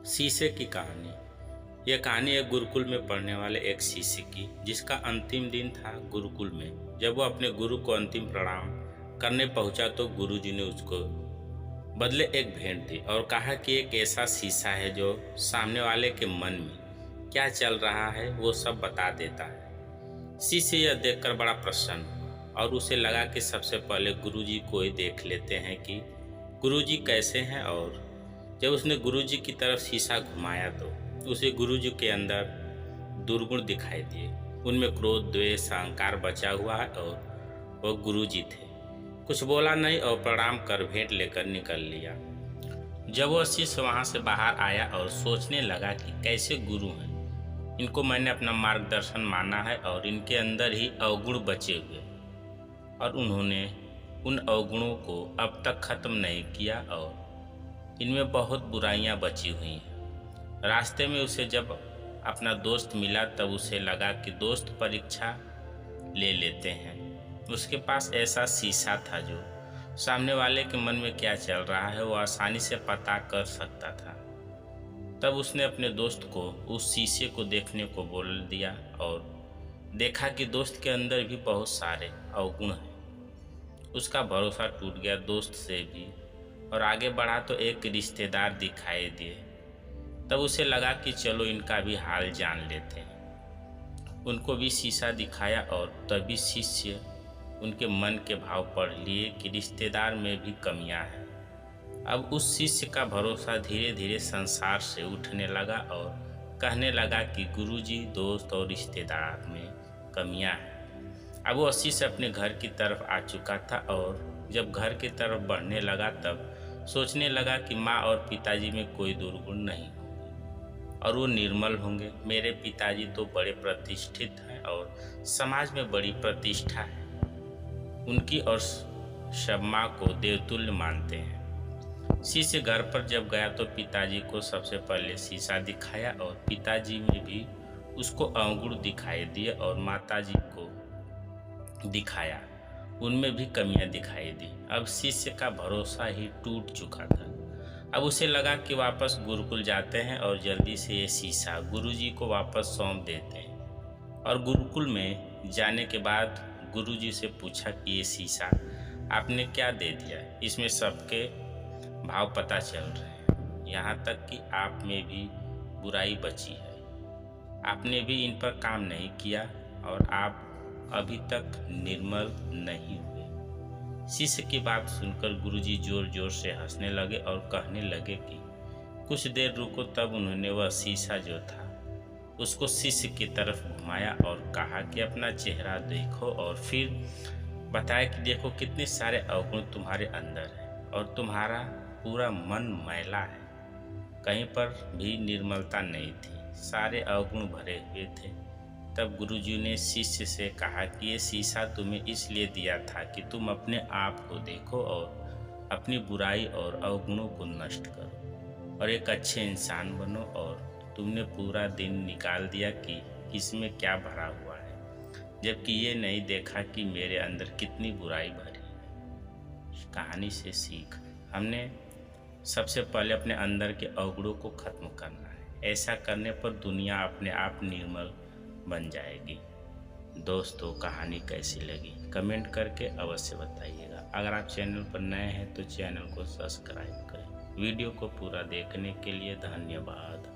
शीशे की कहानी। यह कहानी एक गुरुकुल में पढ़ने वाले एक शिष्य की, जिसका अंतिम दिन था गुरुकुल में। जब वो अपने गुरु को अंतिम प्रणाम करने पहुंचा तो गुरुजी ने उसको बदले एक भेंट दी और कहा कि एक ऐसा शीशा है जो सामने वाले के मन में क्या चल रहा है वो सब बता देता है। शिष्य यह देखकर बड़ा प्रसन्न हुआ और उसे लगा कि सबसे पहले गुरुजी को ही देख लेते हैं कि गुरुजी कैसे हैं। और जब उसने गुरुजी की तरफ शीशा घुमाया तो उसे गुरुजी के अंदर दुर्गुण दिखाई दिए। उनमें क्रोध, द्वेष, अहंकार बचा हुआ है और वह गुरुजी थे। कुछ बोला नहीं और प्रणाम कर भेंट लेकर निकल लिया। जब वह शिष्य वहां से बाहर आया और सोचने लगा कि कैसे गुरु हैं, इनको मैंने अपना मार्गदर्शन माना है और इनके अंदर ही अवगुण बचे हुए और उन्होंने उन अवगुणों को अब तक खत्म नहीं किया और इनमें बहुत बुराइयां बची हुई हैं। रास्ते में उसे जब अपना दोस्त मिला तब उसे लगा कि दोस्त परीक्षा ले लेते हैं। उसके पास ऐसा शीशा था जो सामने वाले के मन में क्या चल रहा है वो आसानी से पता कर सकता था। तब उसने अपने दोस्त को उस शीशे को देखने को बोल दिया और देखा कि दोस्त के अंदर भी बहुत सारे अवगुण हैं। उसका भरोसा टूट गया दोस्त से भी और आगे बढ़ा तो एक रिश्तेदार दिखाई दिए। तब उसे लगा कि चलो इनका भी हाल जान लेते हैं। उनको भी शीशा दिखाया और तभी शिष्य उनके मन के भाव पढ़ लिए कि रिश्तेदार में भी कमियां हैं। अब उस शिष्य का भरोसा धीरे धीरे संसार से उठने लगा और कहने लगा कि गुरुजी, दोस्त और रिश्तेदार में कमियां हैं। अब वो शिष्य अपने घर की तरफ आ चुका था और जब घर की तरफ बढ़ने लगा तब सोचने लगा कि माँ और पिताजी में कोई दुर्गुण नहीं होंगे और वो निर्मल होंगे। मेरे पिताजी तो बड़े प्रतिष्ठित हैं और समाज में बड़ी प्रतिष्ठा है उनकी और सब माँ को देवतुल्य मानते हैं। शिष्य घर पर जब गया तो पिताजी को सबसे पहले शीशा दिखाया और पिताजी में भी उसको अवगुण दिखाई दिए और माताजी को दिखाया, उनमें भी कमियां दिखाई दी। अब शिष्य का भरोसा ही टूट चुका था। अब उसे लगा कि वापस गुरुकुल जाते हैं और जल्दी से ये शीशा गुरुजी को वापस सौंप देते हैं। और गुरुकुल में जाने के बाद गुरुजी से पूछा कि ये शीशा आपने क्या दे दिया, इसमें सबके भाव पता चल रहे हैं, यहाँ तक कि आप में भी बुराई बची है। आपने भी इन पर काम नहीं किया और आप अभी तक निर्मल नहीं हुए। शिष्य की बात सुनकर गुरुजी जोर जोर से हंसने लगे और कहने लगे कि कुछ देर रुको। तब उन्होंने वह शीशा जो था उसको शिष्य की तरफ घुमाया और कहा कि अपना चेहरा देखो और फिर बताया कि देखो कितने सारे अवगुण तुम्हारे अंदर है और तुम्हारा पूरा मन मैला है, कहीं पर भी निर्मलता नहीं थी, सारे अवगुण भरे हुए थे। तब गुरुजी ने शिष्य से कहा कि ये शीशा तुम्हें इसलिए दिया था कि तुम अपने आप को देखो और अपनी बुराई और अवगुणों को नष्ट करो और एक अच्छे इंसान बनो। और तुमने पूरा दिन निकाल दिया कि इसमें क्या भरा हुआ है, जबकि ये नहीं देखा कि मेरे अंदर कितनी बुराई भरी है। कहानी से सीख, हमने सबसे पहले अपने अंदर के अवगुणों को खत्म करना है। ऐसा करने पर दुनिया अपने आप निर्मल बन जाएगी। दोस्तों, कहानी कैसी लगी कमेंट करके अवश्य बताइएगा। अगर आप चैनल पर नए हैं तो चैनल को सब्सक्राइब करें। वीडियो को पूरा देखने के लिए धन्यवाद।